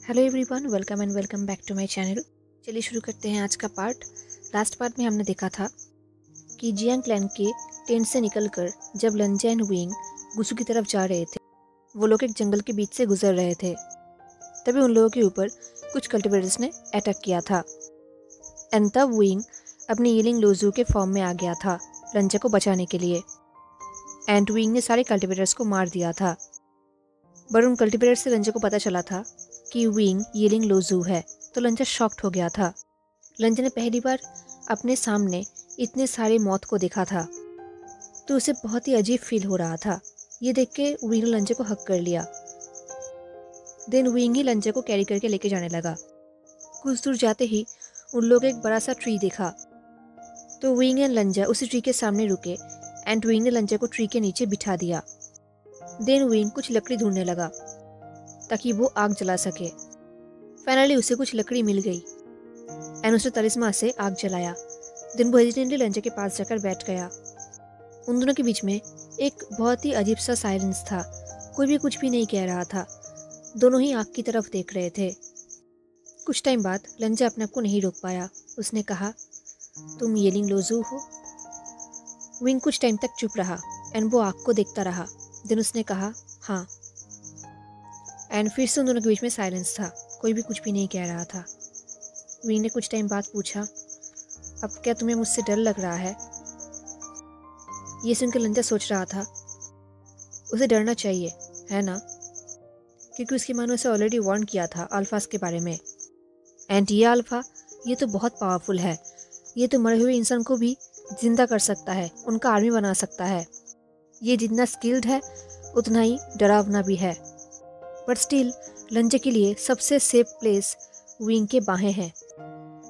Hello everyone, welcome back to my channel. चलिए शुरू करते हैं आज का पार्ट। लास्ट पार्ट में हमने देखा था कि जियांग क्लैन के टेंट से निकलकर जब लंजा एंड विंग गुसू की तरफ जा रहे थे, वो लोग एक जंगल के बीच से गुजर रहे थे। तभी उन लोगों के ऊपर कुछ कल्टिवेटर्स ने अटैक किया था एंड तब विंग अपनी यीलिंग लोजू के फॉर्म में आ गया था लंजा को बचाने के लिए। एंड विंग ने सारे कल्टिवेटर्स को मार दिया था, पर उन कल्टिवेटर्स से लंजा को पता चला था कि विंग यीलिंग लोजू है, तो लंजा शॉक्ड हो गया था। लंजा ने पहली बार अपने सामने इतने सारे मौत को देखा था, तो उसे बहुत ही अजीब फील हो रहा था। ये देख के विंग ने लंजा को हक कर लिया। देन विंग ही लंजा को कैरी करके लेके जाने लगा। कुछ दूर जाते ही उन लोग एक बड़ा सा ट्री देखा, तो विंग एंड लंजा उसी ट्री के सामने रुके एंड विंग ने लंजा को ट्री के नीचे बिठा दिया। देन विंग कुछ लकड़ी ढूंढने लगा ताकि वो आग जला सके। फाइनली उसे कुछ लकड़ी मिल गई एंड उसने तरिस्मा से आग जलाया। देन वो हेजिटेंटली लंजा के पास जाकर बैठ गया। उन दोनों के बीच में एक बहुत ही अजीब सा साइलेंस था। कोई भी कुछ भी नहीं कह रहा था, दोनों ही आग की तरफ देख रहे थे। कुछ टाइम बाद लंजा अपने आप को नहीं रोक पाया। उसने कहा, तुम येलिंग लोजू हो? विंग कुछ टाइम तक चुप रहा एंड वो आग को देखता रहा। देन उसने कहा, हाँ। एंड फिर से उन दोनों के बीच में साइलेंस था, कोई भी कुछ भी नहीं कह रहा था। विंग ने कुछ टाइम बाद पूछा, अब क्या तुम्हें मुझसे डर लग रहा है? ये सुनकर लंजा सोच रहा था, उसे डरना चाहिए, है ना? क्योंकि उसकी माँ ने उसे ऑलरेडी वार्न किया था अल्फास के बारे में। एंड ये अल्फा, ये तो बहुत पावरफुल है। ये तो मरे हुए इंसान को भी जिंदा कर सकता है, उनका आर्मी बना सकता है। ये जितना स्किल्ड है उतना ही डरावना भी है। बट स्टिल लंजा के लिए सबसे सेफ प्लेस विंग के बाहें हैं।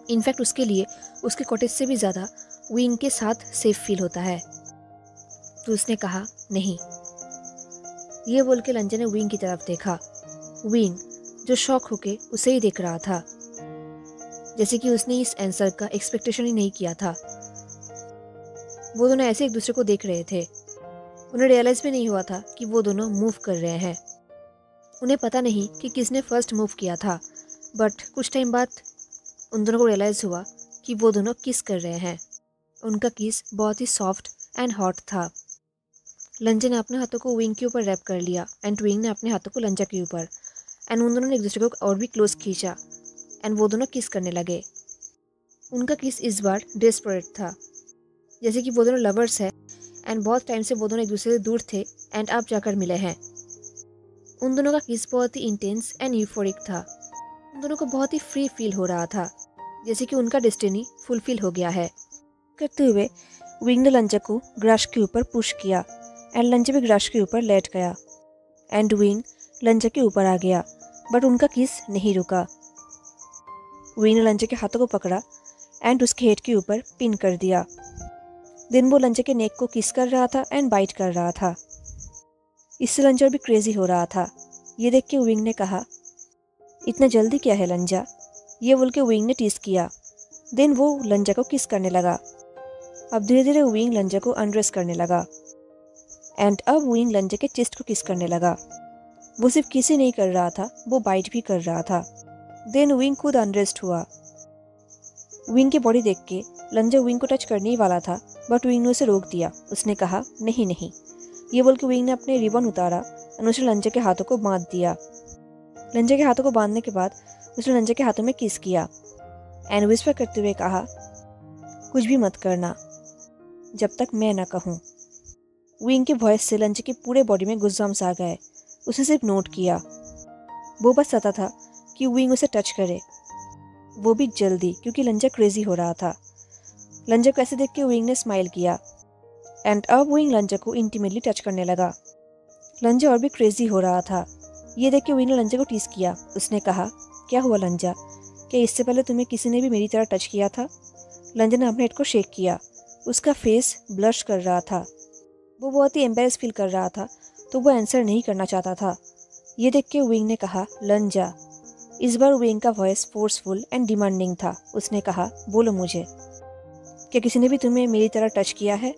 इनफैक्ट उसके लिए उसके कॉटेज से भी ज़्यादा विंग के साथ सेफ फील होता है। तो उसने कहा, नहीं। ये बोल के लंजा ने विंग की तरफ देखा। विंग जो शॉक होके उसे ही देख रहा था, जैसे कि उसने इस आंसर का एक्सपेक्टेशन ही नहीं किया था। वो दोनों ऐसे एक दूसरे को देख रहे थे। उन्हें रियलाइज भी नहीं हुआ था कि वो दोनों मूव कर रहे हैं। उन्हें पता नहीं कि किसने फर्स्ट मूव किया था, बट कुछ टाइम बाद उन दोनों को रियलाइज हुआ कि वो दोनों किस कर रहे हैं। उनका किस बहुत ही सॉफ्ट एंड हॉट था। लंजा ने अपने हाथों को विंग के ऊपर रैप कर लिया एंड विंग ने अपने हाथों को लंजा के ऊपर, एंड उन दोनों ने एक दूसरे को और भी क्लोज खींचा एंड वो दोनों किस करने लगे। उनका किस इस बार डेस्परेट था, जैसे कि वो दोनों लवर्स है एंड बहुत टाइम से वो दोनों एक दूसरे से दूर थे एंड अब जाकर मिले हैं। उन दोनों का किस बहुत ही इंटेंस एंड यूफोरिक था। उन दोनों को बहुत ही फ्री फील हो रहा था, जैसे कि उनका डेस्टिनी फुलफिल हो गया है। करते हुए विंग ने लंजा को ग्रास के ऊपर पुश किया एंड लंजा भी ग्रास के ऊपर लेट गया एंड विंग लंजा के ऊपर आ गया, बट उनका किस नहीं रुका। विंग ने लंजा के हाथों को पकड़ा एंड उसके हेड के ऊपर पिन कर दिया। दिन वो लंजा के नेक को किस कर रहा था एंड बाइट कर रहा था। इससे लंजा भी क्रेजी हो रहा था। ये देख के विंग ने कहा, इतना जल्दी क्या है लंजा? ये बोल के विंग ने टीस किया। देन वो लंजा को किस करने लगा। अब धीरे धीरे विंग लंजा को अनड्रेस करने लगा एंड अब विंग लंजा के चेस्ट को किस करने लगा। वो सिर्फ किस ही नहीं कर रहा था, वो बाइट भी कर रहा था। देन विंग खुद अनड्रेस्ड हुआ। विंग की बॉडी देख के लंजा विंग को टच करने ही वाला था, बट विंग ने उसे रोक दिया। उसने कहा, नहीं नहीं। ये बोल के विंग ने अपने रिबन उतारा और उसने लंजा के हाथों को बांध दिया। लंजा के हाथों को बांधने के बाद उसने लंजा के हाथों में किस किया एंड विस्पर करते हुए कहा, कुछ भी मत करना जब तक मैं ना कहूँ। विंग के वॉइस से लंजा के पूरे बॉडी में गुज़म्स आ गए। उसे सिर्फ नोट किया। वो बस चाहता था कि विंग उसे टच करे, वो भी जल्दी, क्योंकि लंजा क्रेजी हो रहा था। लंजा को ऐसे देख के विंग ने स्माइल किया एंड अब विंग लंजा को इंटीमेटली टच करने लगा। लंजा और भी क्रेजी हो रहा था। ये देख के विंग ने लंजा को टीस किया। उसने कहा, क्या हुआ लंजा? क्या इससे पहले तुम्हें किसी ने भी मेरी तरह टच किया था? लंजा ने अपने हेड को शेक किया। उसका फेस ब्लश कर रहा था। वो बहुत ही एम्बेरस फील कर रहा था, तो वो आंसर नहीं करना चाहता था। ये देख के विंग ने कहा, लंजा। इस बार विंग का वॉइस फोर्सफुल एंड डिमांडिंग था। उसने कहा, बोलो मुझे, क्या किसी ने भी तुम्हें मेरी तरह टच किया है?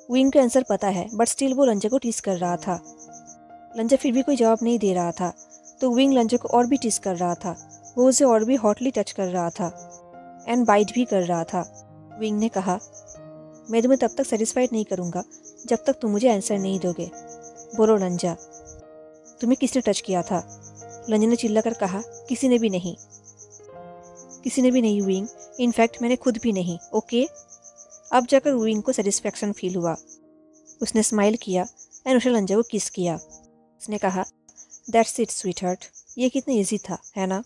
विंग का आंसर पता है, बट स्टिल वो लंजा को टीस कर रहा था। लंजा फिर भी कोई जवाब नहीं दे रहा था, तो विंग लंजा को और भी टिस कर रहा था। वो उसे और भी हॉटली टच कर रहा था एंड बाइट भी कर रहा था। विंग ने कहा, मैं तुम्हें तब तक सेटिस्फाइड नहीं करूँगा जब तक तुम मुझे आंसर नहीं दोगे। बोलो लंजा, तुम्हें किसने टच किया था? लंजा ने चिल्लाकर कहा, किसी ने भी नहीं, किसी ने भी नहीं विंग, इनफैक्ट मैंने खुद भी नहीं। ओके। अब जाकर विंग को सेटिस्फैक्शन फील हुआ। उसने स्माइल किया एंड उसने लंजा को किस किया। उसने कहा, दैट्स इट स्वीट हार्ट, ये कितना ईजी था, है ना?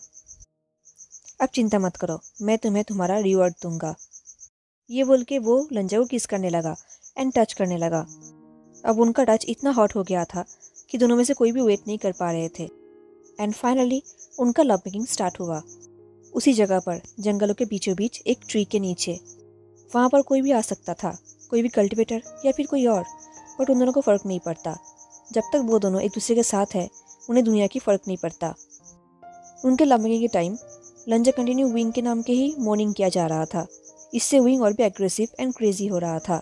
अब चिंता मत करो, मैं तुम्हें तुम्हारा रिवॉर्ड दूंगा। ये बोल के वो लंजा को किस करने लगा एंड टच करने लगा। अब उनका टच इतना हॉट हो गया था कि दोनों में से कोई भी वेट नहीं कर पा रहे थे। एंड फाइनली उनका लव मेकिंग स्टार्ट हुआ। उसी जगह पर जंगलों के बीचों बीच एक ट्री के नीचे। वहाँ पर कोई भी आ सकता था, कोई भी कल्टिवेटर या फिर कोई और, बट उन दोनों को फ़र्क नहीं पड़ता। जब तक वो दोनों एक दूसरे के साथ है उन्हें दुनिया की फ़र्क नहीं पड़ता। उनके लव मेकिंग के टाइम लंजा कंटिन्यू विंग के नाम के ही मॉर्निंग किया जा रहा था। इससे विंग और भी एग्रेसिव एंड क्रेजी हो रहा था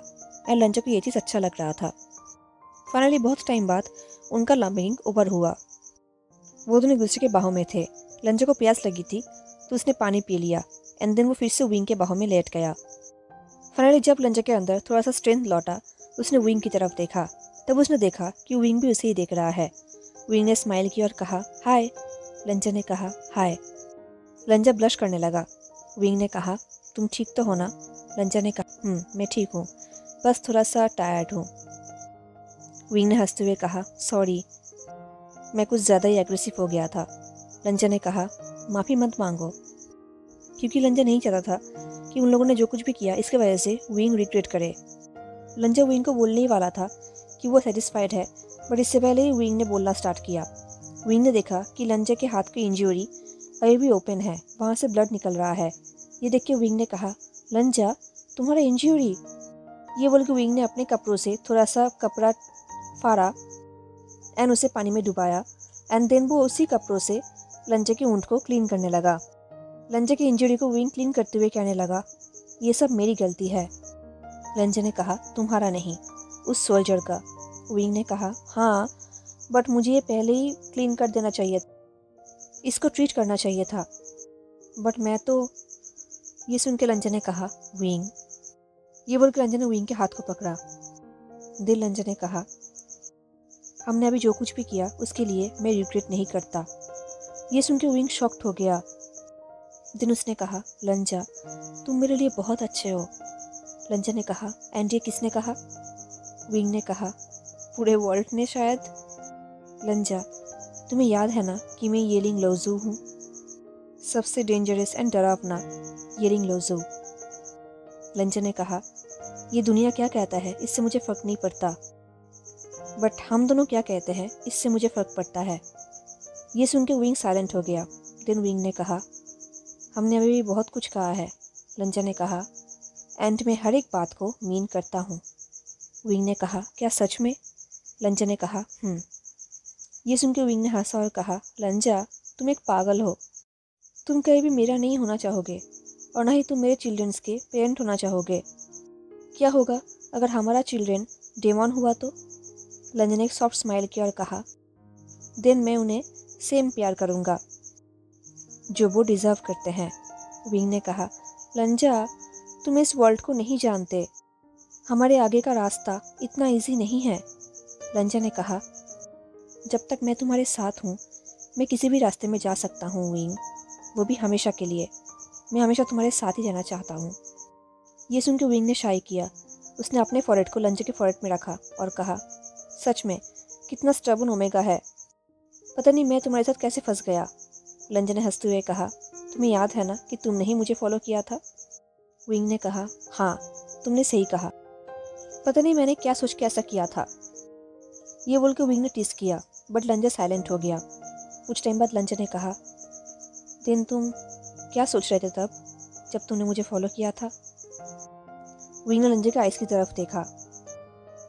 एंड लंजा को ये चीज़ अच्छा लग रहा था। फाइनली बहुत टाइम बाद उनका लव मेकिंग ओवर हुआ। वो दोनों एक दूसरे के बाहों में थे। लंजा को प्यास लगी थी तो उसने पानी पी लिया एंड देन वो फिर से विंग के बाहों में लेट गया। फाइनली जब लंजा के अंदर थोड़ा सा स्ट्रेंथ लौटा, उसने विंग की तरफ देखा। तब उसने देखा कि विंग भी उसे ही देख रहा है। विंग ने स्माइल की और कहा, हाय। लंजा ने कहा, हाय। लंजा ब्लश करने लगा। विंग ने कहा, तुम ठीक तो हो ना? लंजा ने कहा, मैं ठीक हूँ, बस थोड़ा सा टायर्ड हूँ। विंग ने हंसते हुए कहा, सॉरी, मैं कुछ ज़्यादा ही एग्रेसिव हो गया था। लंजा ने कहा, माफ़ी मत मांगो, क्योंकि लंजा नहीं चाहता था कि उन लोगों ने जो कुछ भी किया इसके वजह से विंग रिग्रेट करे। लंजा विंग को बोलने ही वाला था कि वो सेटिस्फाइड है, बट इससे पहले ही विंग ने बोलना स्टार्ट किया। विंग ने देखा कि लंजा के हाथ की इंजरी अभी भी ओपन है, वहाँ से ब्लड निकल रहा है। ये देख के विंग ने कहा, लंजा, तुम्हारा इंजरी? ये बोल के विंग ने अपने कपड़ों से थोड़ा सा कपड़ा फाड़ा एंड उसे पानी में डुबाया एंड देन वो उसी कपड़ों से लंजा की ऊँट को क्लीन करने लगा। लंजा की इंजरी को विंग क्लीन करते हुए कहने लगा, ये सब मेरी गलती है। लंजा ने कहा, तुम्हारा नहीं, उस सोल्जर का। विंग ने कहा, हाँ, बट मुझे ये पहले ही क्लीन कर देना चाहिए, इसको ट्रीट करना चाहिए था। बट मैं तो। ये सुन के लंजा ने कहा, विंग। ये बोल के लंजा ने विंग के हाथ को पकड़ा। दिल लंजा ने कहा, हमने अभी जो कुछ भी किया उसके लिए मैं रिग्रेट नहीं करता। ये सुन के विंग शॉक्ड हो गया। दिन उसने कहा, लंजा, तुम मेरे लिए बहुत अच्छे हो। लंजा ने कहा, एंड ये किसने कहा? विंग ने कहा, पूरे वर्ल्ड ने शायद। लंजा, तुम्हें याद है ना कि मैं येलिंग लोजू हूँ, सबसे डेंजरस एंड डरावना येलिंग लोजू। लंजा ने कहा, ये दुनिया क्या कहता है इससे मुझे फ़र्क नहीं पड़ता, बट हम दोनों क्या कहते हैं इससे मुझे फ़र्क पड़ता है। ये सुन के विंग साइलेंट हो गया। देन विंग ने कहा, हमने अभी भी बहुत कुछ कहा है। लंजा ने कहा, एंड मैं हर एक बात को मीन करता हूँ। विंग ने कहा, क्या सच में? लंजा ने कहा, ये सुन के विंग ने हंसा और कहा, लंजा, तुम एक पागल हो। तुम कहीं भी मेरा नहीं होना चाहोगे और ना ही तुम मेरे चिल्ड्रंस के पेरेंट होना चाहोगे। क्या होगा अगर हमारा चिल्ड्रन डेमॉन हुआ तो? लंजा ने एक सॉफ्ट स्माइल किया और कहा, देन मैं उन्हें सेम प्यार करूँगा जो वो डिज़र्व करते हैं। विंग ने कहा, लंजा, तुम इस वर्ल्ड को नहीं जानते, हमारे आगे का रास्ता इतना इजी नहीं है। लंजा ने कहा, जब तक मैं तुम्हारे साथ हूँ मैं किसी भी रास्ते में जा सकता हूँ विंग, वो भी हमेशा के लिए। मैं हमेशा तुम्हारे साथ ही रहना चाहता हूँ। ये सुन के विंग ने शाई किया। उसने अपने फॉरहेड को लंजा के फॉरहेड में रखा और कहा, सच में कितना स्टबर्न ओमेगा है, पता नहीं मैं तुम्हारे साथ कैसे फंस गया। लंजा ने हंसते हुए कहा, तुम्हें याद है ना कि तुमने ही मुझे फॉलो किया था? विंग ने कहा, हाँ, तुमने सही कहा, पता नहीं मैंने क्या सोच के ऐसा किया था। ये बोल के विंग ने टीस किया, बट लंजा साइलेंट हो गया। कुछ टाइम बाद लंजा ने कहा, दिन तुम क्या सोच रहे थे तब जब तुमने मुझे फॉलो किया था? विंग ने लंजा के आइस की तरफ देखा।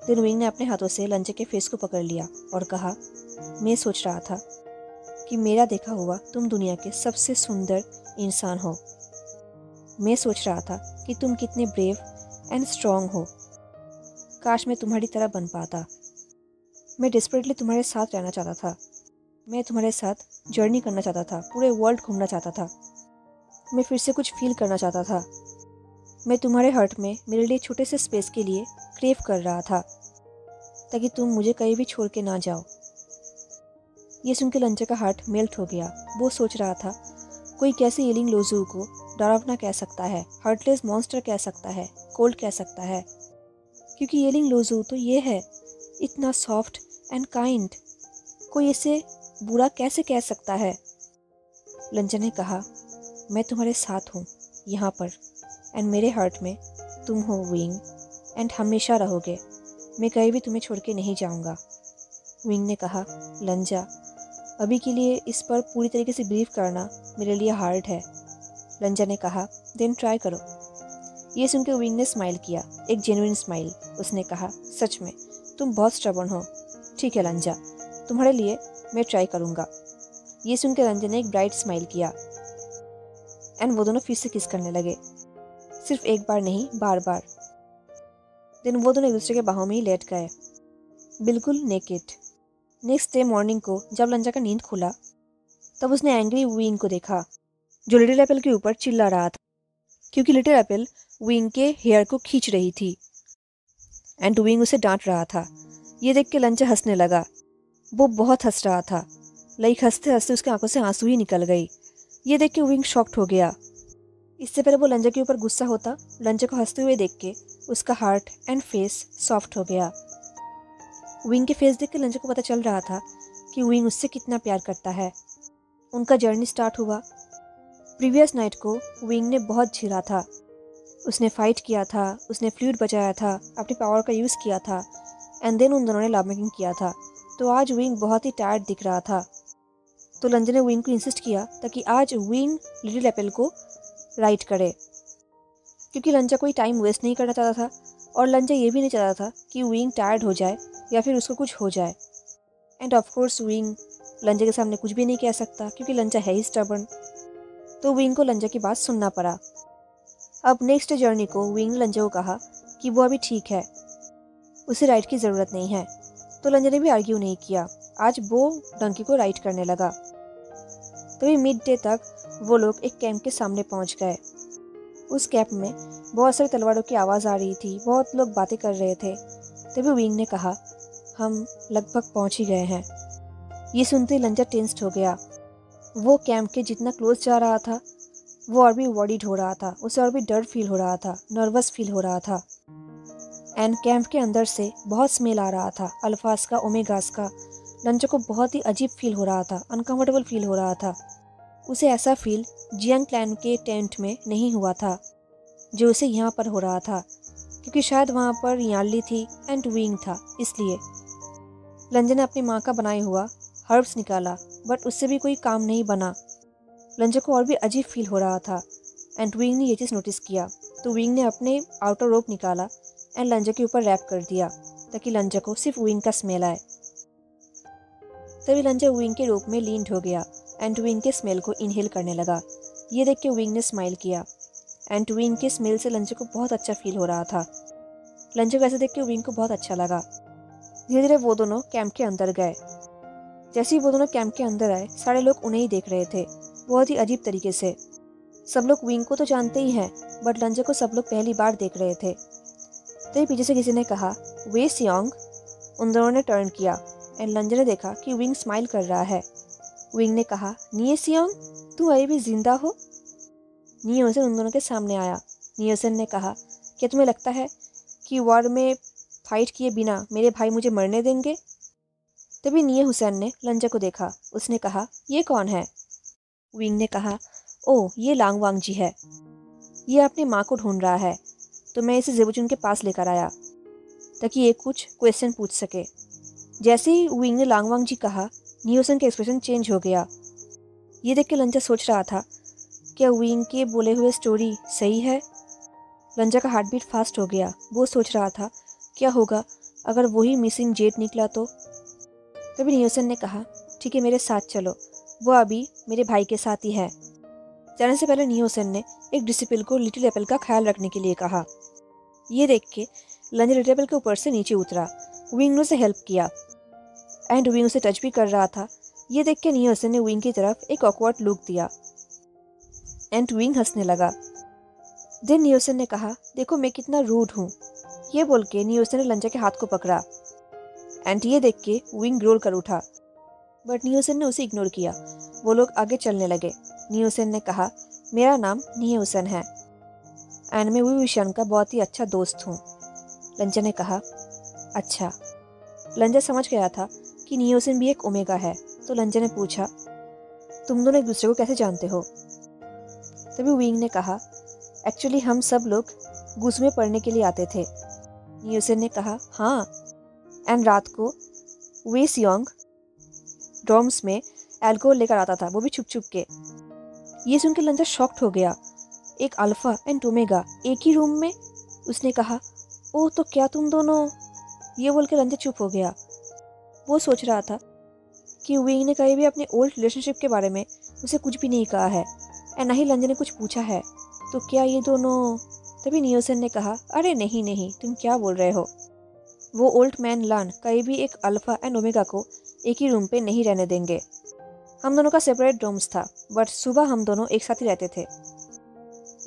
दिन विंग ने अपने हाथों से लंजा के फेस को पकड़ लिया और कहा, मैं सोच रहा था कि मेरा देखा हुआ तुम दुनिया के सबसे सुंदर इंसान हो। मैं सोच रहा था कि तुम कितने ब्रेव एंड स्ट्रॉन्ग हो। काश मैं तुम्हारी तरह बन पाता। मैं डेस्परेटली तुम्हारे साथ रहना चाहता था। मैं तुम्हारे साथ जर्नी करना चाहता था, पूरे वर्ल्ड घूमना चाहता था। मैं फिर से कुछ फील करना चाहता था। मैं तुम्हारे हार्ट में मेरे लिए छोटे से स्पेस के लिए क्रेव कर रहा था, ताकि तुम मुझे कहीं भी छोड़ के ना जाओ। ये सुन के लंचा का हार्ट मेल्ट हो गया। वो सोच रहा था, कोई कैसे येलिंग लोजू को डरावना कह सकता है, हार्टलेस मॉन्स्टर कह सकता है, कोल्ड कह सकता है, क्योंकि येलिंग लोजू तो ये है, इतना सॉफ्ट एंड काइंड। कोई इसे बुरा कैसे कह सकता है? लंचा ने कहा, मैं तुम्हारे साथ हूँ यहाँ पर, एंड मेरे हार्ट में तुम हो विंग, एंड हमेशा रहोगे। मैं कहीं भी तुम्हें छोड़ के नहीं जाऊँगा। विंग ने कहा, लंजा, अभी के लिए इस पर पूरी तरीके से बिलीव करना मेरे लिए हार्ड है। लंजा ने कहा, देन ट्राई करो। ये सुनकर विंग ने स्माइल किया, एक जेन्युइन स्माइल। उसने कहा, सच में तुम बहुत स्टबर्न हो। ठीक है लंजा, तुम्हारे लिए मैं ट्राई करूँगा। ये सुनकर लंजा ने एक ब्राइट स्माइल किया, एंड वो दोनों फिर से किस करने लगे। सिर्फ एक बार नहीं, बार बार। देन वो दोनों एक दूसरे के बाहों में ही लेट गए, बिल्कुल नेकेड। नेक्स्ट डे मॉर्निंग को जब लंजा का नींद खुला, तब उसने एंग्री विंग को देखा, जो लिटिल एप्पल के ऊपर चिल्ला रहा था, क्योंकि लिटिल एप्पल विंग के हेयर को खींच रही थी, एंड विंग उसे डांट रहा था। ये देख के लंजा हंसने लगा। वो बहुत हंस रहा था, लाइक हंसते हंसते उसकी आंखों से आंसू ही निकल गई। ये देख के विंग शॉक्ड हो गया। इससे पहले वो लंजा के ऊपर गुस्सा होता, लंजा को हंसते हुए देख के उसका हार्ट एंड फेस सॉफ्ट हो गया। विंग के फेस देख के लंजा को पता चल रहा था कि विंग उससे कितना प्यार करता है। उनका जर्नी स्टार्ट हुआ। प्रीवियस नाइट को विंग ने बहुत झेला था। उसने फाइट किया था, उसने फ्लूट बजाया था, अपनी पावर का यूज़ किया था, एंड देन उन दोनों ने लव मेकिंग किया था। तो आज विंग बहुत ही टायर्ड दिख रहा था। तो लंजा ने विंग को इंसिस्ट किया ताकि आज विंग लिटिल एप्पल को राइट करे, क्योंकि लंजा कोई टाइम वेस्ट नहीं करना चाहता था, और लंजा ये भी नहीं चाहता था कि विंग टायर्ड हो जाए या फिर उसको कुछ हो जाए। एंड ऑफ कोर्स विंग लंजा के सामने कुछ भी नहीं कह सकता, क्योंकि लंजा है ही स्टबर्न। तो विंग को लंजा की बात सुनना पड़ा। अब नेक्स्ट जर्नी को विंग ने लंजा को कहा कि वो अभी ठीक है, उसे राइड की ज़रूरत नहीं है। तो लंजा ने भी आर्ग्यू नहीं किया। आज वो डंकी को राइड करने लगा। तभी मिड डे तक वो लोग एक कैंप के सामने पहुंच गए। उस कैंप में बहुत सारी तलवारों की आवाज़ आ रही थी, बहुत लोग बातें कर रहे थे। तभी विंग ने कहा, हम लगभग पहुंच ही गए हैं। ये सुनते ही लंजा टेंस्ड हो गया। वो कैंप के जितना क्लोज जा रहा था, वो और भी वॉरिड हो रहा था, उसे और भी डर फील हो रहा था, नर्वस फील हो रहा था। एंड कैंप के अंदर से बहुत स्मेल आ रहा था, अल्फास का, ओमेगास का। लंजा को बहुत ही अजीब फील हो रहा था, अनकंफर्टेबल फील हो रहा था। उसे ऐसा फील जियांग क्लैन के टेंट में नहीं हुआ था, जो उसे यहाँ पर हो रहा था, क्योंकि शायद वहाँ पर यार्ली थी एंड विंग था। इसलिए लंजा ने अपनी माँ का बनाया हुआ हर्ब्स निकाला, बट उससे भी कोई काम नहीं बना। लंजा को और भी अजीब फील हो रहा था, एंड विंग ने ये चीज़ नोटिस किया। तो विंग ने अपने आउटर रोप निकाला एंड लंजा के ऊपर रैप कर दिया, ताकि लंजा को सिर्फ विंग का स्मेल आए। तभी लंजा विंग के रोप में लीन्ड हो गया एंड विंग के स्मेल को इनहेल करने लगा। ये देख के विंग ने स्माइल किया, एंड विंग के स्मेल से लंजा को बहुत अच्छा फील हो रहा था। लंजा को ऐसे देख के विंग को बहुत अच्छा लगा। धीरे धीरे वो दोनों कैंप के अंदर गए। जैसे ही वो दोनों कैंप के अंदर आए, सारे लोग उन्हें ही देख रहे थे, बहुत ही अजीब तरीके से। सब लोग विंग को तो जानते ही हैं, बट लंजा को सब लोग पहली बार देख रहे थे। तभी पीछे से किसी ने कहा, वे सियोंग। उन दोनों ने टर्न किया एंड लंजा ने देखा कि विंग स्माइल कर रहा है। विंग ने कहा, निये सियोंग, तू अभी भी जिंदा हो? नियोसन उन दोनों के सामने आया। नियोसन ने कहा, क्या तुम्हें लगता है कि वॉर में फाइट किए बिना मेरे भाई मुझे मरने देंगे? तभी निये हुसैन ने लंजा को देखा। उसने कहा, ये कौन है? विंग ने कहा, ओह, ये लांग वांग जी है। ये अपनी माँ को ढूंढ रहा है, तो मैं इसे ज़ेबुचुन के पास लेकर आया ताकि ये कुछ क्वेश्चन पूछ सके। जैसे ही विंग ने लांग वांग जी कहा, नियोसन का एक्सप्रेशन चेंज हो गया। ये देख के लंजा सोच रहा था, क्या विंग के बोले हुए स्टोरी सही है? लंजा का हार्ट बीट फास्ट हो गया। वो सोच रहा था, क्या होगा अगर वही मिसिंग जेट निकला तो? तभी नियोसन ने कहा, ठीक है, मेरे साथ चलो, वो अभी मेरे भाई के साथ ही है। जाने से पहले नियोसन ने एक डिसिपल को लिटिल एप्पल का ख्याल रखने के लिए कहा। ये देख के लंजा लिटिल एप्पल के ऊपर से नीचे उतरा। विंग ने उसे हेल्प किया, एंड विंग उसे टच भी कर रहा था, ये देख के नियोसन ने विंग की तरफ एक ऑकवर्ड लुक दिया एंड विंग हंसने लगा। देन नियोसन ने कहा, देखो मैं कितना रूड हूँ। ये बोल के नियोसन ने लंजा के हाथ को पकड़ा एंड ये देख के विंग ग्रोल कर उठा, बट नियोसन ने उसे इग्नोर किया। वो लोग आगे चलने लगे। नियोसन ने कहा, मेरा नाम नियोसन है एंड मैं विविशन का बहुत ही अच्छा दोस्त हूँ। लंजा ने कहा, अच्छा। लंजा समझ गया था कि नियोसन भी एक ओमेगा है, तो लंजा ने पूछा, तुम दोनों एक दूसरे को कैसे जानते हो? तभी विंग ने कहा, एक्चुअली हम सब लोग गुस में पढ़ने के लिए आते थे। नियोसन ने कहा, हाँ, एंड रात को वेसियोंग डॉर्म्स में अल्कोहल लेकर आता था, वो भी छुप छुप के। ये सुनकर लंजा शॉक्ड हो गया, एक अल्फा एंड ओमेगा एक ही रूम में? उसने कहा, ओह तो क्या तुम दोनों? ये बोल के लंजा चुप हो गया। वो सोच रहा था कि विंग ने कहीं भी अपने ओल्ड रिलेशनशिप के बारे में उसे कुछ भी नहीं कहा है एंड ना ही लंजा ने कुछ पूछा है, तो क्या ये दोनों? तभी नियोसन ने कहा, अरे नहीं नहीं, तुम क्या बोल रहे हो? वो ओल्ड मैन लान कहीं भी एक अल्फा एंड ओमेगा को एक ही रूम पे नहीं रहने देंगे। हम दोनों का सेपरेट रूम्स था, बट सुबह हम दोनों एक साथ ही रहते थे।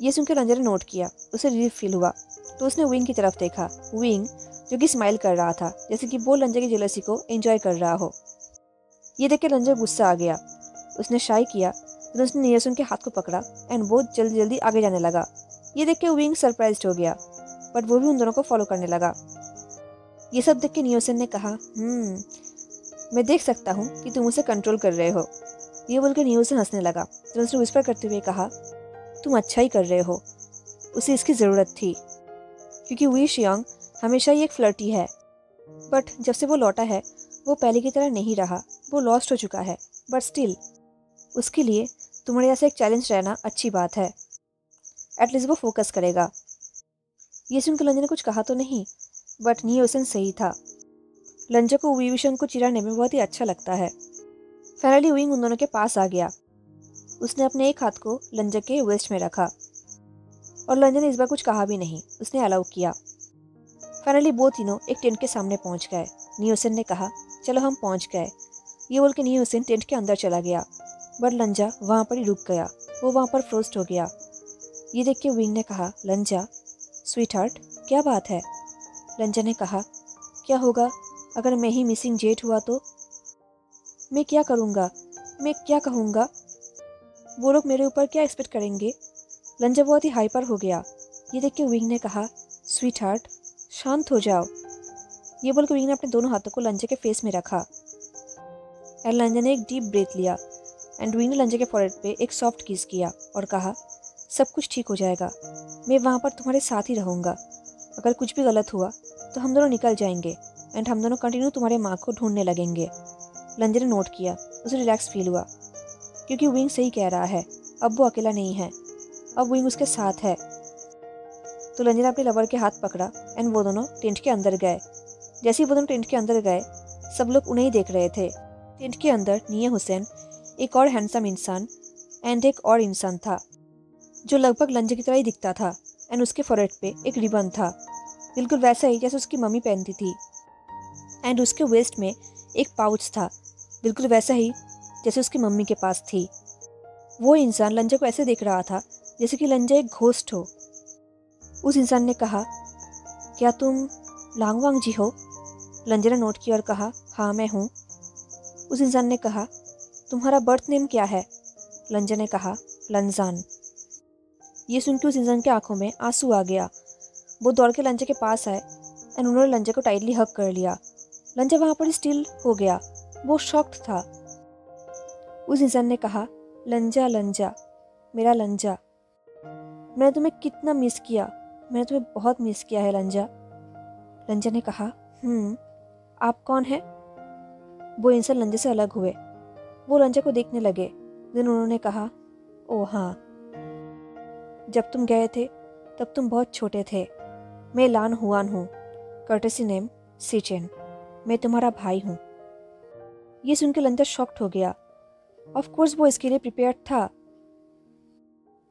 ये सुनकर लंजा ने नोट किया, उसे रिलीफ फील हुआ, तो उसने विंग की तरफ देखा। विंग जो कि स्माइल कर रहा था, जैसे कि वो लंजा की जेलसी को एंजॉय कर रहा हो। ये देख के लंजा गुस्सा आ गया। उसने शाई किया, फिर उसने नियोसन के हाथ को पकड़ा एंड वो जल्दी जल्दी आगे जाने लगा। ये देख के विंग सरप्राइज्ड हो गया, बट वो भी उन दोनों को फॉलो करने लगा। ये सब देख के नियोसन ने कहा, मैं देख सकता हूँ कि तुम उसे कंट्रोल कर रहे हो। ये बोलकर नियोसन हंसने लगा। तो उसने विस्पर करते हुए कहा, तुम अच्छा ही कर रहे हो, उसे इसकी ज़रूरत थी, क्योंकि वी शियांग हमेशा ही एक फ्लर्टी है, बट जब से वो लौटा है वो पहले की तरह नहीं रहा। वो लॉस्ट हो चुका है, बट स्टिल उसके लिए तुम्हारे जैसे एक चैलेंज रहना अच्छी बात है। एटलीस्ट वो फोकस करेगा। ये सुनकर लंजा ने कुछ कहा तो नहीं, बट नियोसन सही था। लंजा को विविशन को चिढ़ाने में बहुत ही अच्छा लगता है। फाइनली विंग उन दोनों के पास आ गया। उसने अपने एक हाथ को लंजा के वेस्ट में रखा और लंजा ने इस बार कुछ कहा भी नहीं, उसने अलाउ किया। फाइनली वो तीनों एक टेंट के सामने पहुंच गए। नियोसन ने कहा, चलो हम पहुंच गए। ये बोल के नियोसन टेंट के अंदर चला गया, बट लंजा वहाँ पर ही रुक गया। वो वहाँ पर फ्रोस्ट हो गया। ये देख के विंग ने कहा, लंजा स्वीट हार्ट, क्या बात है? लंजा ने कहा, क्या होगा अगर मैं ही मिसिंग जेट हुआ तो? मैं क्या करूँगा? मैं क्या कहूँगा? वो लोग मेरे ऊपर क्या एक्सपेक्ट करेंगे? लंजा बहुत ही हाइपर हो गया। ये देख के विंग ने कहा, स्वीट हार्ट शांत हो जाओ। ये बोल के विंग ने अपने दोनों हाथों को लंजा के फेस में रखा एंड लंजा ने एक डीप ब्रेथ लिया एंड विंग ने लंजा के फॉरहेड पे एक सॉफ्ट किस किया और कहा, सब कुछ ठीक हो जाएगा, मैं वहाँ पर तुम्हारे साथ ही रहूँगा। अगर कुछ भी गलत हुआ तो हम दोनों निकल जाएंगे एंड हम दोनों कंटिन्यू तुम्हारे माँ को ढूंढने लगेंगे। लंजा ने नोट किया, उसे रिलैक्स फील हुआ, क्योंकि विंग सही कह रहा है, अब वो अकेला नहीं है, अब विंग उसके साथ है। तो लंजा ने अपने लवर के हाथ पकड़ा एंड वो दोनों टेंट के अंदर गए। जैसे ही वो दोनों टेंट के अंदर गए, सब लोग उन्हें ही देख रहे थे। टेंट के अंदर निया हुसैन, एक और हैंडसम इंसान एंड एक और इंसान था जो लगभग लंजा की तरह ही दिखता था एंड उसके फॉरहेड पे एक रिबन था, बिल्कुल वैसा ही जैसे उसकी मम्मी पहनती थी। एंड उसके वेस्ट में एक पाउच था, बिल्कुल वैसा ही जैसे उसकी मम्मी के पास थी। वो इंसान लंजा को ऐसे देख रहा था जैसे कि लंजा एक घोस्ट हो। उस इंसान ने कहा, क्या तुम लांगवांग जी हो? लंजा ने नोट किया और कहा, हाँ मैं हूँ। उस इंसान ने कहा, तुम्हारा बर्थ नेम क्या है? लंजा ने कहा, लंजान। ये सुन के उस इंसान की आंखों में आंसू आ गया। वो दौड़ के लंजा के पास आए एंड उन्होंने लंजा को टाइटली हग कर लिया। लंजा वहाँ पर स्टिल हो गया, वो शॉक्ड था। उस इंसान ने कहा, लंजा लंजा, मेरा लंजा, मैंने तुम्हें कितना मिस किया, मैंने तुम्हें बहुत मिस किया है लंजा। लंजा ने कहा, आप कौन हैं? वो इंसान लंजा से अलग हुए। वो लंजा को देखने लगे। देन उन्होंने कहा, ओह हाँ, जब तुम गए थे तब तुम बहुत छोटे थे। मैं लान हुआन हूँ, कर्टेसी नेम सीचेन, मैं तुम्हारा भाई हूँ। ये सुनकर लंजा शॉक्ड हो गया। ऑफ कोर्स वो इसके लिए प्रिपेयर्ड था।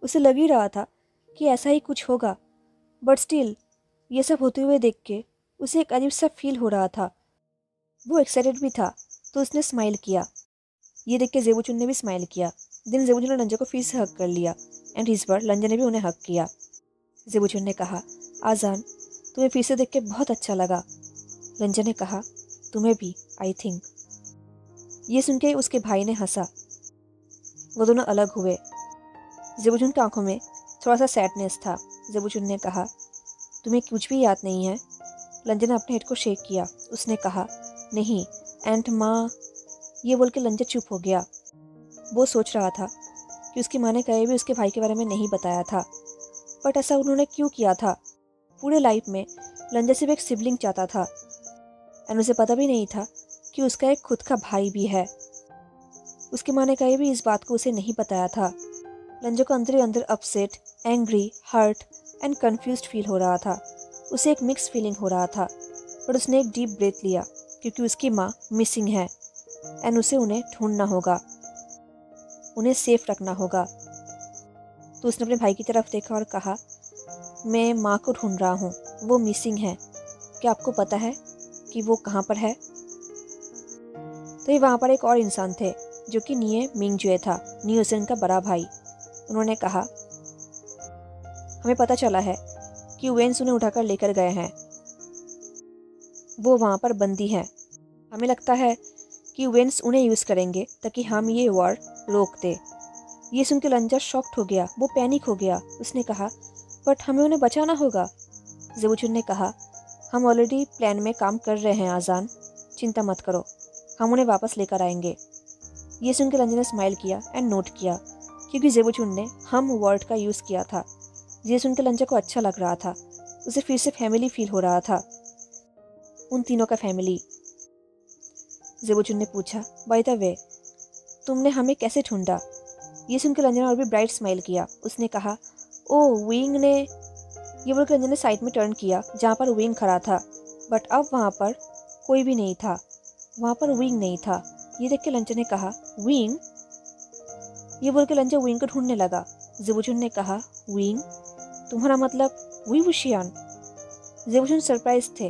उसे लग ही रहा था कि ऐसा ही कुछ होगा, बट स्टिल ये सब होते हुए देख के उसे एक अजीब सा फील हो रहा था। वो एक्साइटेड भी था, तो उसने स्माइल किया। ये देख के जेबुचुन ने भी स्माइल किया। देन जेबुचुन ने लंजा को फिर से हक कर लिया एंड इस बार लंजा ने भी उन्हें हक किया। जेबुचुन ने कहा, आजान तुम्हें फिर से देख के बहुत अच्छा लगा। लंजा ने कहा, तुम्हें भी आई थिंक। ये सुन के उसके भाई ने हंसा। वो दोनों अलग हुए। जेबुचुन की आंखों में थोड़ा सा सैडनेस था। जेबुचुन ने कहा, तुम्हें कुछ भी याद नहीं है? लंजा ने अपने हेड को शेक किया। उसने कहा, नहीं एंड माँ। ये बोल के लंजा चुप हो गया। वो सोच रहा था कि उसकी माँ ने कहीं भी उसके भाई के बारे में नहीं बताया था, बट ऐसा उन्होंने क्यों किया था? पूरे लाइफ में लंजा सिर्फ एक सिबलिंग चाहता था एंड उसे पता भी नहीं था कि उसका एक खुद का भाई भी है। उसकी माँ ने कहीं भी इस बात को उसे नहीं बताया था। लंजा को अंदर ही अंदर upset, angry, hurt and confused feel हो रहा था। उसे एक मिक्स फीलिंग हो रहा था, बट उसने एक डीप ब्रेथ लिया क्योंकि उसकी माँ मिसिंग है एंड उसे उन्हें ढूंढना होगा, उन्हें सेफ रखना होगा। तो उसने अपने भाई की तरफ देखा और कहा, मैं माँ को ढूंढ रहा हूँ, वो मिसिंग है। क्या आपको पता है कि वो कहाँ पर है? तो ये वहाँ पर एक और इंसान थे जो कि निये मिंगजुए था, नियोसेन का बड़ा भाई। उन्होंने कहा, हमें पता चला है कि वेंस उन्हें उठाकर लेकर गए हैं। वो वहाँ पर बंदी हैं। हमें लगता है कि वेंस उन्हें यूज़ करेंगे ताकि हम ये वॉर रोक दें। ये सुन के लंजा शॉक्ड हो गया। वो पैनिक हो गया। उसने कहा, बट हमें उन्हें बचाना होगा। जेबुचुन ने कहा, हम ऑलरेडी प्लान में काम कर रहे हैं आजान, चिंता मत करो, हम उन्हें वापस लेकर आएंगे। ये सुन के लंजा ने स्माइल किया एंड नोट किया क्योंकि जेबुचुन ने हम वर्ड का यूज़ किया था। ये सुन के लंजा को अच्छा लग रहा था। उसे फिर से फैमिली फील हो रहा था, उन तीनों का फैमिली। जेबुचुन ने पूछा, बाय द वे तुमने हमें कैसे ढूंढा? ये सुनकर रंजना ने और भी ब्राइट स्माइल किया। उसने कहा, ओ विंग ने। ये बोलकर रंजना ने साइड में टर्न किया जहाँ पर विंग खड़ा था, बट अब वहाँ पर कोई भी नहीं था। वहाँ पर विंग नहीं था। ये देख के लंचा ने कहा, विंग? ये बोलकर लंचा विंग को ढूंढने लगा। जेबुचुन ने कहा, विंग? तुम्हारा मतलब वी वुशियान? जेबुचुन सरप्राइज थे।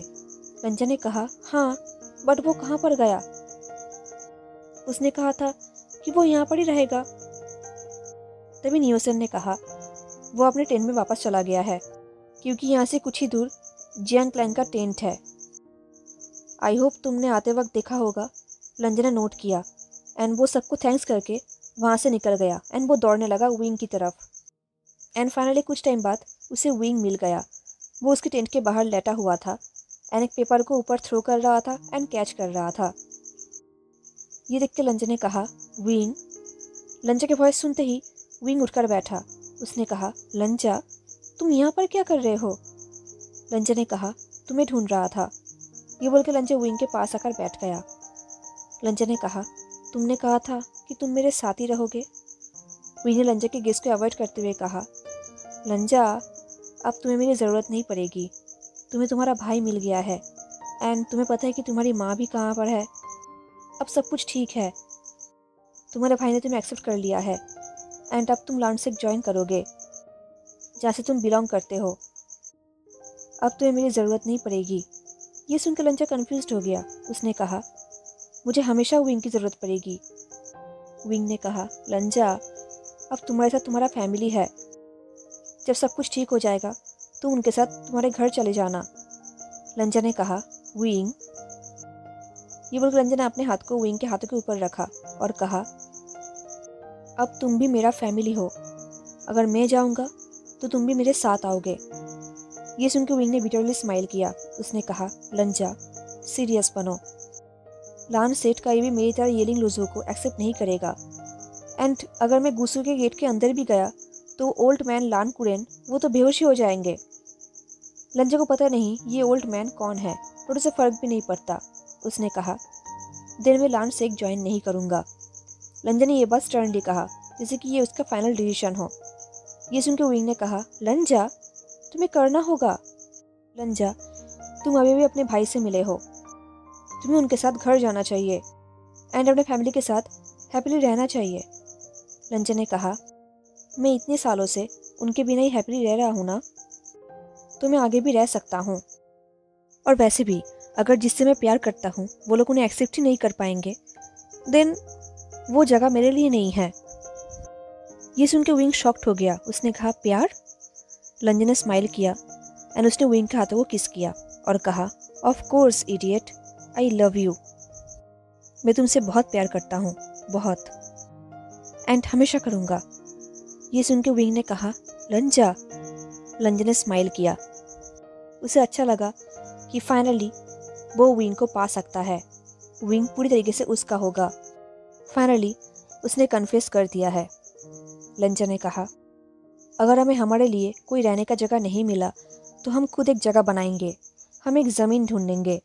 लंचा ने कहा, हाँ, बट वो कहाँ पर गया? उसने कहा था कि वो यहाँ पर ही रहेगा। तभी नियोसेन ने कहा, वो अपने टेंट में वापस चला गया है क्योंकि यहाँ से कुछ ही दूर जियांग क्लैन का टेंट है। आई होप तुमने आते वक्त देखा होगा। लंजा ने नोट किया एंड वो सबको थैंक्स करके वहाँ से निकल गया एंड वो दौड़ने लगा विंग की तरफ। एंड फाइनली कुछ टाइम बाद उसे विंग मिल गया। वो उसके टेंट के बाहर लेटा हुआ था एंड एक पेपर को ऊपर थ्रो कर रहा था एंड कैच कर रहा था। ये देख के लंजा ने कहा, विंग? लंजा के वॉइस सुनते ही विंग उठकर बैठा। उसने कहा, लंजा तुम यहाँ पर क्या कर रहे हो? लंजा ने कहा, तुम्हें ढूंढ रहा था। ये बोल के लंजा विंग के पास आकर बैठ गया। लंजा ने कहा, तुमने कहा था कि तुम मेरे साथ ही रहोगे। विंग ने लंजा के गेस को अवॉइड करते हुए कहा, लंजा अब तुम्हें मेरी ज़रूरत नहीं पड़ेगी। तुम्हें तुम्हारा भाई मिल गया है एंड तुम्हें पता है कि तुम्हारी माँ भी कहाँ पर है। अब सब कुछ ठीक है। तुम्हारे भाई ने तुम्हें एक्सेप्ट कर लिया है एंड अब तुम लानसेक ज्वाइन करोगे जहाँ से तुम बिलोंग करते हो। अब तुम्हें मेरी ज़रूरत नहीं पड़ेगी। ये सुनकर लंजा कन्फ्यूज्ड हो गया। उसने कहा, मुझे हमेशा विंग की ज़रूरत पड़ेगी। विंग ने कहा, लंजा अब तुम्हारे साथ तुम्हारा फैमिली है। जब सब कुछ ठीक हो जाएगा तुम उनके साथ तुम्हारे घर चले जाना। लंजा ने कहा, विंग? ये बोलकर लंजा ने अपने हाथ को विंग के हाथों के ऊपर रखा और कहा, अब तुम भी मेरा फैमिली हो। अगर मैं जाऊंगा तो तुम भी मेरे साथ आओगे। ये सुनकर विंग ने बिटरली स्माइल किया। उसने कहा, लंजा सीरियस बनो। लानसेट कहीं भी मेरी तरह येलिंग लुजू को एक्सेप्ट नहीं करेगा एंड अगर मैं गुसू के गेट के अंदर भी गया तो ओल्ड मैन लान कुरेन वो तो बेहोश ही हो जाएंगे। लंजा को पता नहीं ये ओल्ड मैन कौन है, पर उसे फर्क भी नहीं पड़ता। उसने कहा, दिन में लानसेक ज्वाइन नहीं करूँगा। लंजा ने यह बात स्टर्नली कहा जैसे कि ये उसका फाइनल डिसीजन हो। ये सुनकर विंग ने कहा, लंजा तुम्हें करना होगा। लंजा तुम अभी भी अपने भाई से मिले हो। तुम्हें उनके साथ घर जाना चाहिए एंड अपने फैमिली के साथ हैप्पीली रहना चाहिए। लंजा ने कहा, मैं इतने सालों से उनके बिना ही हैप्पीली रह रहा हूँ ना, तो मैं आगे भी रह सकता हूँ। और वैसे भी अगर जिससे मैं प्यार करता हूँ वो लोग उन्हें एक्सेप्ट ही नहीं कर पाएंगे देन वो जगह मेरे लिए नहीं है। ये सुन के विंग शॉक्ड हो गया। उसने कहा, प्यार? लंजन ने स्माइल किया एंड उसने विंग के हाथों को किस किया और कहा, of course idiot, I love you. मैं तुमसे बहुत प्यार करता हूँ, बहुत, एंड हमेशा करूँगा। ये सुन के विंग ने कहा, लंजा। लंजन ने स्माइल किया। उसे अच्छा लगा कि फाइनली वो विंग को पा सकता है। विंग पूरी तरीके से उसका होगा। फाइनली उसने कन्फेस कर दिया है। लंजा ने कहा, अगर हमें हमारे लिए कोई रहने का जगह नहीं मिला तो हम खुद एक जगह बनाएंगे। हम एक ज़मीन ढूंढेंगे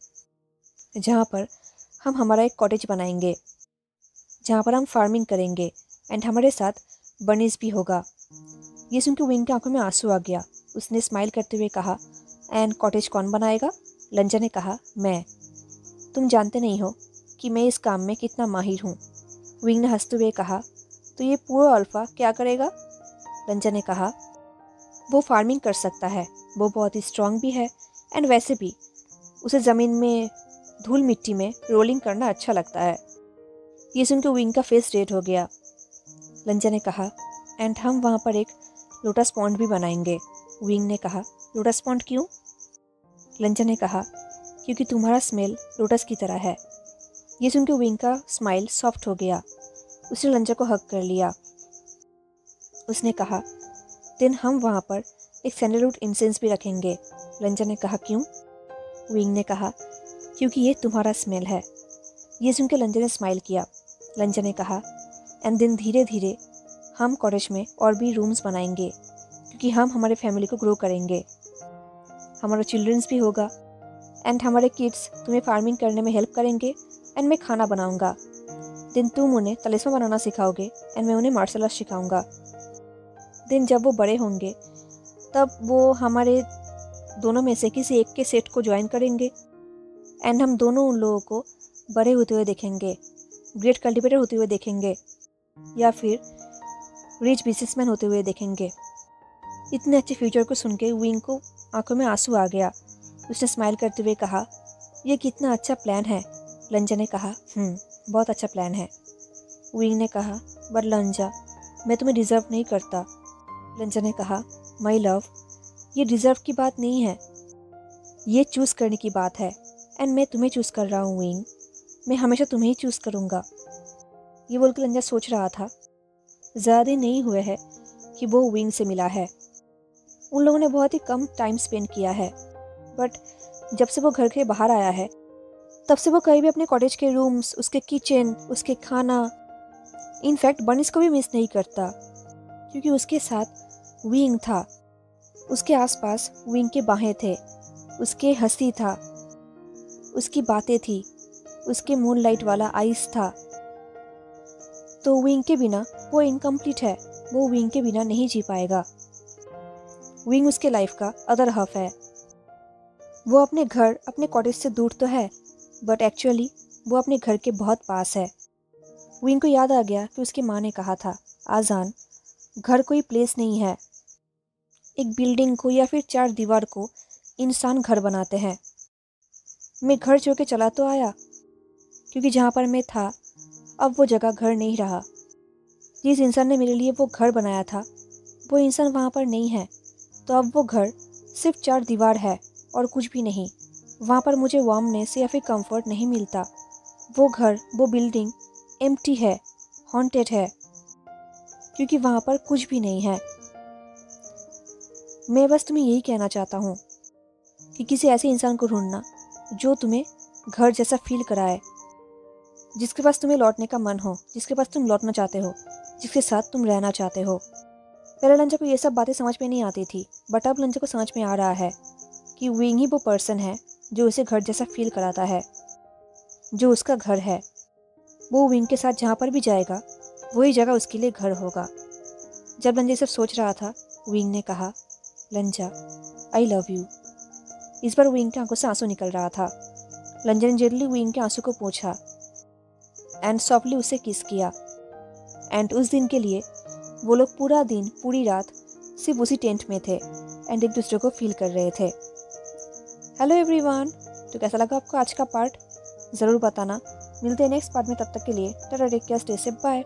जहाँ पर हम हमारा एक कॉटेज बनाएंगे, जहाँ पर हम फार्मिंग करेंगे एंड हमारे साथ बनीज भी होगा। ये सुन के विंग की आंखों में आंसू आ गया। उसने स्माइल करते हुए कहा, एंड कॉटेज कौन बनाएगा? लंजा ने कहा, मैं। तुम जानते नहीं हो कि मैं इस काम में कितना माहिर हूँ। विंग ने हंसते हुए कहा, तो ये पूरा अल्फा क्या करेगा? लंजा ने कहा, वो फार्मिंग कर सकता है। वो बहुत ही स्ट्रांग भी है एंड वैसे भी उसे ज़मीन में धूल मिट्टी में रोलिंग करना अच्छा लगता है। ये सुन के विंग का फेस रेड हो गया। लंजा ने कहा, एंड हम वहाँ पर एक लोटस पॉन्ड भी बनाएंगे। विंग ने कहा, लोटस पॉन्ड क्यों? लंजा ने कहा, क्योंकि तुम्हारा स्मेल लोटस की तरह है। ये सुन के विंग का स्माइल सॉफ्ट हो गया। उसने लंजा को हग कर लिया। उसने कहा, दिन हम वहाँ पर एक सैंडलवुड इंसेंस भी रखेंगे। लंजा ने कहा, क्यों? विंग ने कहा, क्योंकि ये तुम्हारा स्मेल है। ये सुन के लंजा ने स्माइल किया। लंजा ने कहा, एंड दिन धीरे धीरे हम कॉटेज में और भी रूम्स बनाएंगे, क्योंकि हम हमारे फैमिली को ग्रो करेंगे। हमारा चिल्ड्रंस भी होगा एंड हमारे किड्स तुम्हें फार्मिंग करने में हेल्प करेंगे एंड मैं खाना बनाऊंगा। दिन तुम उन्हें तलिस्मा बनाना सिखाओगे एंड मैं उन्हें मार्शल आर्ट सिखाऊंगा। दिन जब वो बड़े होंगे तब वो हमारे दोनों में से किसी एक के सेट को ज्वाइन करेंगे एंड हम दोनों उन लोगों को बड़े होते हुए देखेंगे, ग्रेट कल्टिवेटर होते हुए देखेंगे या फिर रिच बिजनेसमैन होते हुए देखेंगे। इतने अच्छे फ्यूचर को सुन के विंग को आंखों में आंसू आ गया। उसने स्माइल करते हुए कहा, यह कितना अच्छा प्लान है। लंजा ने कहा, बहुत अच्छा प्लान है। विंग ने कहा, बट लंजा, मैं तुम्हें डिज़र्व नहीं करता। लंजा ने कहा, माई लव, ये डिज़र्व की बात नहीं है, ये चूज़ करने की बात है एंड मैं तुम्हें चूज़ कर रहा हूँ विंग। मैं हमेशा तुम्हें ही चूज़ करूँगा। ये बोल के लंजा सोच रहा था। ज़्यादा दिन नहीं हुए हैं कि वो विंग से मिला है। उन लोगों ने बहुत ही कम टाइम स्पेंड किया है, बट जब से वो घर के बाहर आया है तब से वो कहीं भी अपने कॉटेज के रूम्स, उसके किचन, उसके खाना, इनफैक्ट बनीज को भी मिस नहीं करता, क्योंकि उसके साथ विंग था। उसके आसपास विंग के बाहें थे, उसके हंसी था, उसकी बातें थी, उसके मूनलाइट वाला आइस था। तो विंग के बिना वो इनकम्प्लीट है। वो विंग के बिना नहीं जी पाएगा। विंग उसके लाइफ का अदर हाफ है। वो अपने घर, अपने कॉटेज से दूर तो है, बट एक्चुअली वो अपने घर के बहुत पास है। विंग को याद आ गया कि उसकी माँ ने कहा था, आजान, घर कोई प्लेस नहीं है। एक बिल्डिंग को या फिर चार दीवार को इंसान घर बनाते हैं। मैं घर छोड़ के चला तो आया, क्योंकि जहाँ पर मैं था अब वो जगह घर नहीं रहा। जिस इंसान ने मेरे लिए वो घर बनाया था वो इंसान वहाँ पर नहीं है, तो अब वो घर सिर्फ चार दीवार है और कुछ भी नहीं। वहाँ पर मुझे वार्मनेस या फिर कंफर्ट नहीं मिलता। वो घर, वो बिल्डिंग एम्प्टी है, हॉन्टेड है, क्योंकि वहाँ पर कुछ भी नहीं है। मैं बस तुम्हें यही कहना चाहता हूँ कि किसी ऐसे इंसान को ढूंढना जो तुम्हें घर जैसा फील कराए, जिसके पास तुम्हें लौटने का मन हो, जिसके पास तुम लौटना चाहते हो, जिसके साथ तुम रहना चाहते हो। पहले लंजा को ये सब बातें समझ में नहीं आती थी, बट अब लंजा को समझ में आ रहा है कि विंग ही वो पर्सन है जो उसे घर जैसा फील कराता है, जो उसका घर है। वो विंग के साथ जहाँ पर भी जाएगा वही जगह उसके लिए घर होगा। जब लंजा ये सब सोच रहा था, विंग ने कहा, लंजा, आई लव यू। इस बार विंग के आंखों से आंसू निकल रहा था। लंजा ने जल्दी विंग के आंसू को पोंछा एंड सॉफ्टली उसे किस किया। एंड उस दिन के लिए वो लोग पूरा दिन, पूरी रात सिर्फ उसी टेंट में थे एंड एक दूसरे को फील कर रहे थे। हेलो एवरीवन, तो कैसा लगा आपको आज का पार्ट? ज़रूर बताना। मिलते हैं नेक्स्ट पार्ट में, तब तक के लिए tata, take care, stay safe, bye.